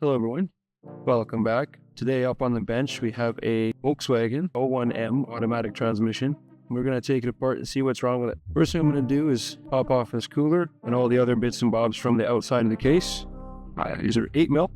Hello everyone, welcome back. Today up on the bench we have a Volkswagen 01M automatic transmission. We're going to take it apart and see what's wrong with it. First thing I'm going to do is pop off this cooler and all the other bits and bobs from the outside of the case. These are 8mm.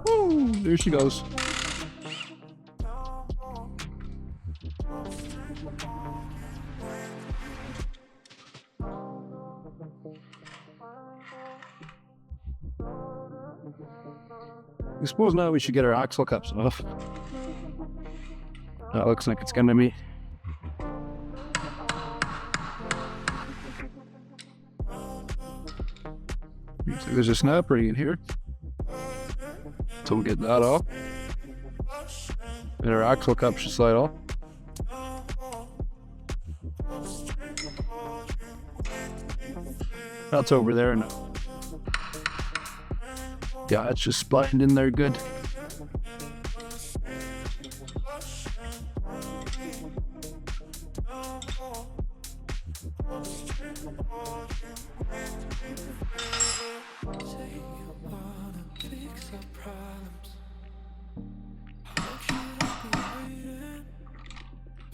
Woo, there she goes. I suppose now we should get our axle cups off. That looks like it's gonna be. Looks like there's a snap ring in here. So we'll get that off. And our axle cup should slide off. That's over there now. Yeah, it's just splined in there good.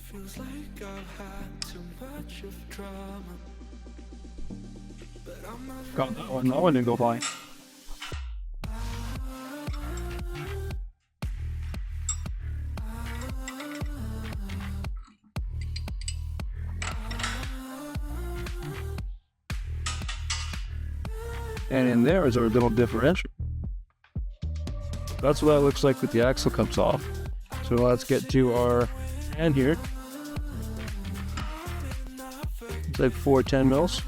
Feels like I've had too much of drama, but I'm not. Got that one. That one didn't go flying. And in there is our little differential. That's what that looks like with the axle cups off. So let's get to our hand here. It's like 410 mils.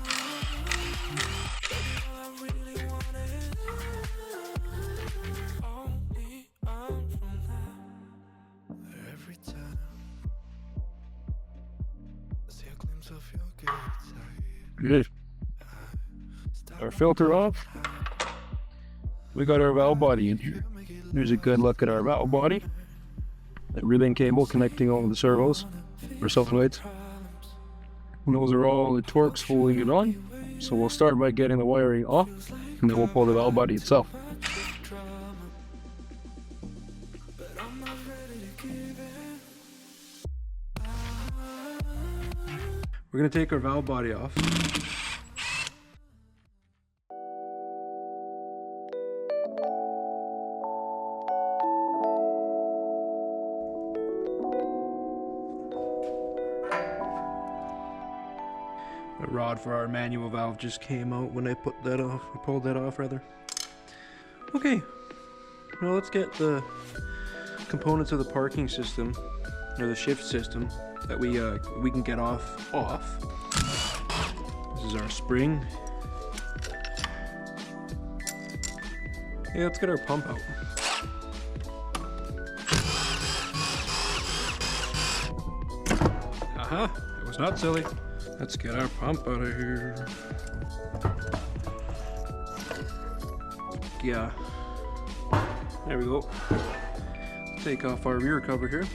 Good. Our filter off. We got our valve body in here. There's a good look at our valve body. That ribbon cable connecting all the servos or solenoids. And those are all the torques holding it on. So we'll start by getting the wiring off, and then we'll pull the valve body itself. We're going to take our valve body off. The rod for our manual valve just came out when I put that off, or pulled that off rather. Okay, well let's get the components of the parking system, or the shift system, that we can get off. This is our spring. Okay, let's get our pump out. Aha, it was not silly. Let's get our pump out of here. Yeah. There we go. Take off our rear cover here.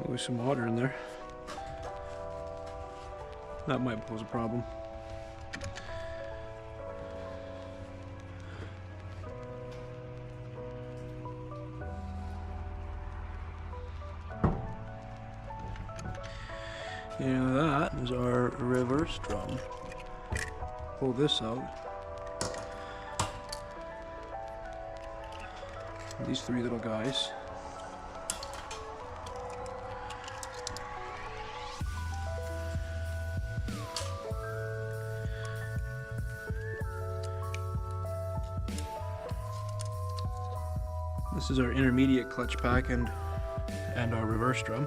There's some water in there. That might pose a problem. And that is our reverse drum. Pull this out. These three little guys. This is our intermediate clutch pack and our reverse drum.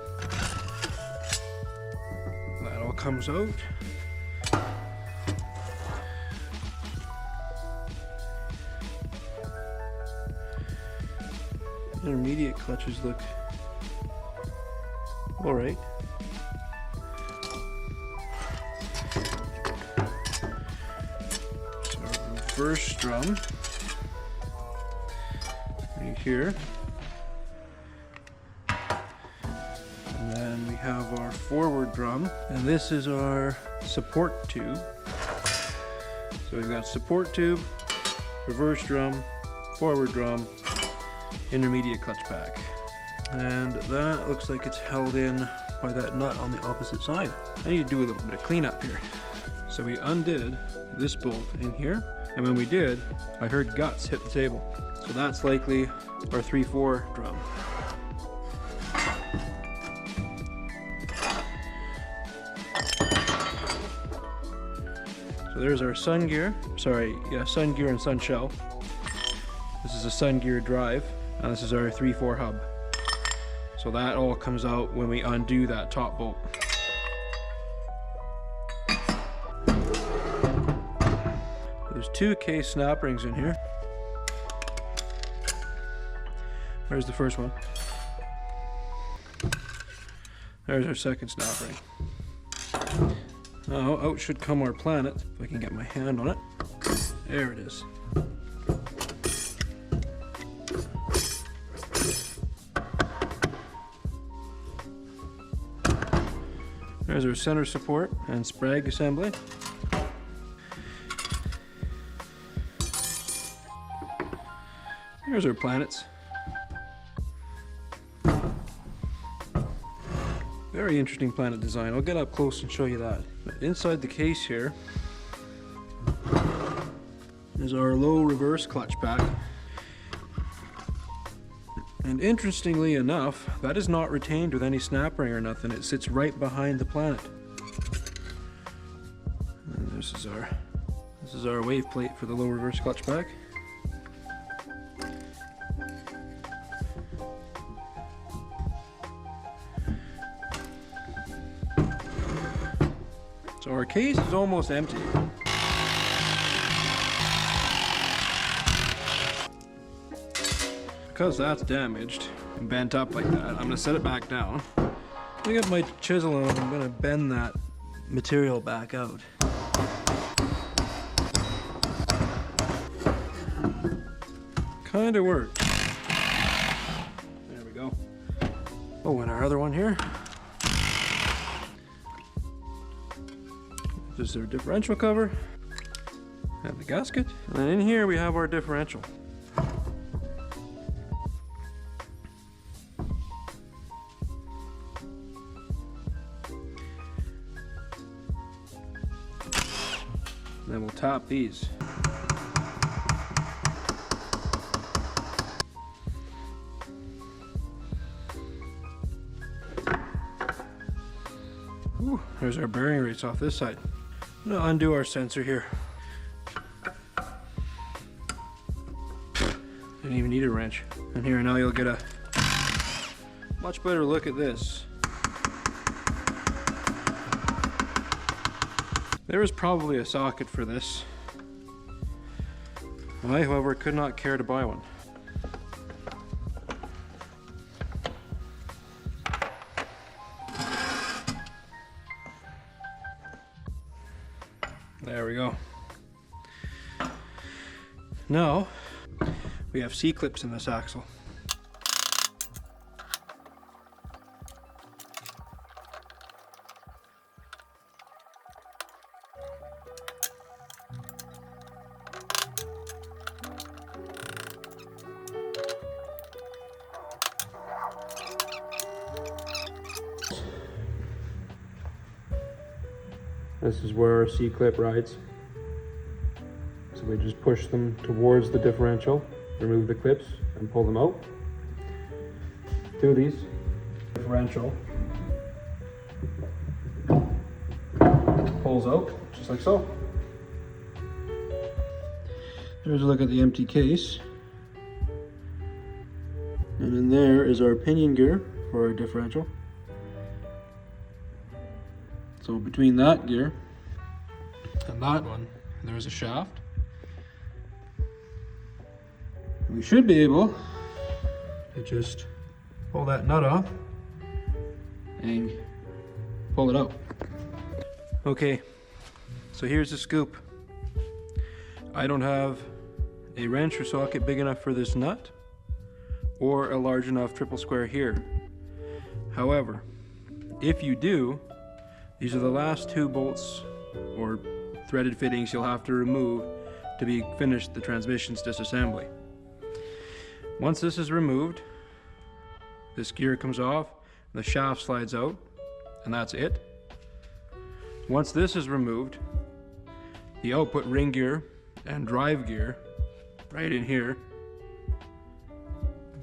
That all comes out. Intermediate clutches look alright. So reverse drum right here. And then we have our forward drum, and this is our support tube. So we've got support tube, reverse drum, forward drum, intermediate clutch pack. And that looks like it's held in by that nut on the opposite side. I need to do a little bit of cleanup here. So we undid this bolt in here, and when we did, I heard guts hit the table. So that's likely our 3/4 drum. So there's our sun gear. Sun gear and sun shell. This is a sun gear drive, and this is our 3/4 hub. So that all comes out when we undo that top bolt. There's 2 case snap rings in here. There's the first one. There's our second snap ring. Now out should come our planet, if I can get my hand on it. There it is. There's our center support and sprag assembly. Here's our planets. Very interesting planet design. I'll get up close and show you that. But inside the case here is our low reverse clutch pack. And interestingly enough, that is not retained with any snap ring or nothing. It sits right behind the planet. And this is our wave plate for the low reverse clutch pack. So our case is almost empty. Because that's damaged and bent up like that, I'm gonna set it back down. I got my chisel and I'm gonna bend that material back out. Kinda worked. There we go. Oh, and our other one here. This is our differential cover and the gasket. And then in here we have our differential. And then we'll top these. Ooh, there's our bearing rates off this side. I'm gonna undo our sensor here. Didn't even need a wrench. And here now you'll get a much better look at this. There is probably a socket for this. I, however, could not care to buy one. There we go. Now, we have C-clips in this axle. This is where our C-clip rides. So we just push them towards the differential, remove the clips, and pull them out. Two of these. Differential pulls out, just like so. Here's a look at the empty case. And in there is our pinion gear for our differential. So between that gear and that one, there's a shaft. We should be able to just pull that nut off and pull it out. Okay, so here's the scoop. I don't have a wrench or socket big enough for this nut or a large enough triple square here. However, if you do, these are the last 2 bolts or threaded fittings you'll have to remove to be finished the transmission's disassembly. Once this is removed, this gear comes off, the shaft slides out, and that's it. Once this is removed, the output ring gear and drive gear, right in here,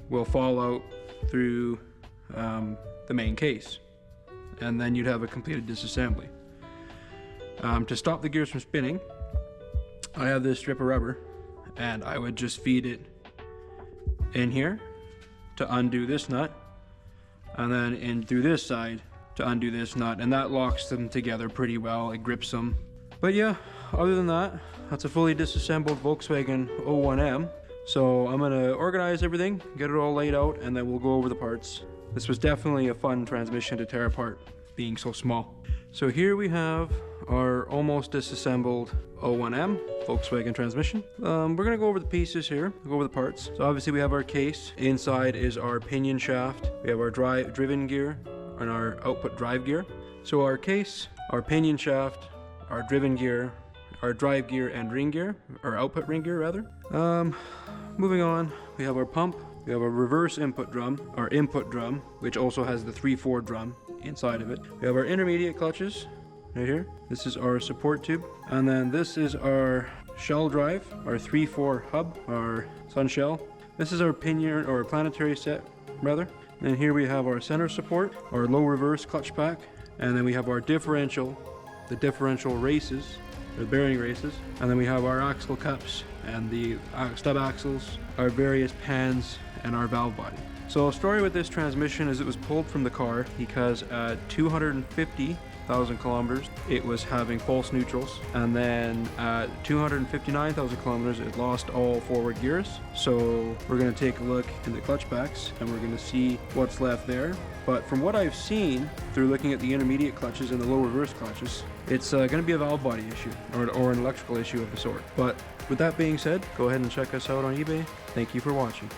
will fall out through the main case. And then you'd have a completed disassembly. To stop the gears from spinning, I have this strip of rubber, and I would just feed it in here to undo this nut, and then in through this side to undo this nut, and that locks them together pretty well. It grips them. But yeah, other than that, that's a fully disassembled Volkswagen 01M. So I'm gonna organize everything, get it all laid out, and then we'll go over the parts. This was definitely a fun transmission to tear apart, being so small. So here we have our almost disassembled 01M Volkswagen transmission. We're gonna go over the pieces here, go over the parts. So obviously we have our case. Inside is our pinion shaft. We have our driven gear and our output drive gear. So our case, our pinion shaft, our driven gear, our drive gear and ring gear, or output ring gear rather. Moving on, we have our pump. We have a reverse input drum, our input drum, which also has the 3/4 drum inside of it. We have our intermediate clutches right here. This is our support tube. And then this is our shell drive, our 3/4 hub, our sun shell. This is our pinion or planetary set rather. And here we have our center support, our low reverse clutch pack, and then we have our differential, the differential races, the bearing races, and then we have our axle cups and the stub axles, our various pans, and our valve body. So a story with this transmission is it was pulled from the car because at 250,000 kilometers it was having false neutrals, and then at 259,000 kilometers it lost all forward gears. So we're going to take a look in the clutch packs and we're going to see what's left there. But from what I've seen through looking at the intermediate clutches and the low reverse clutches, it's going to be a valve body issue or an electrical issue of the sort. But with that being said, go ahead and check us out on eBay. Thank you for watching.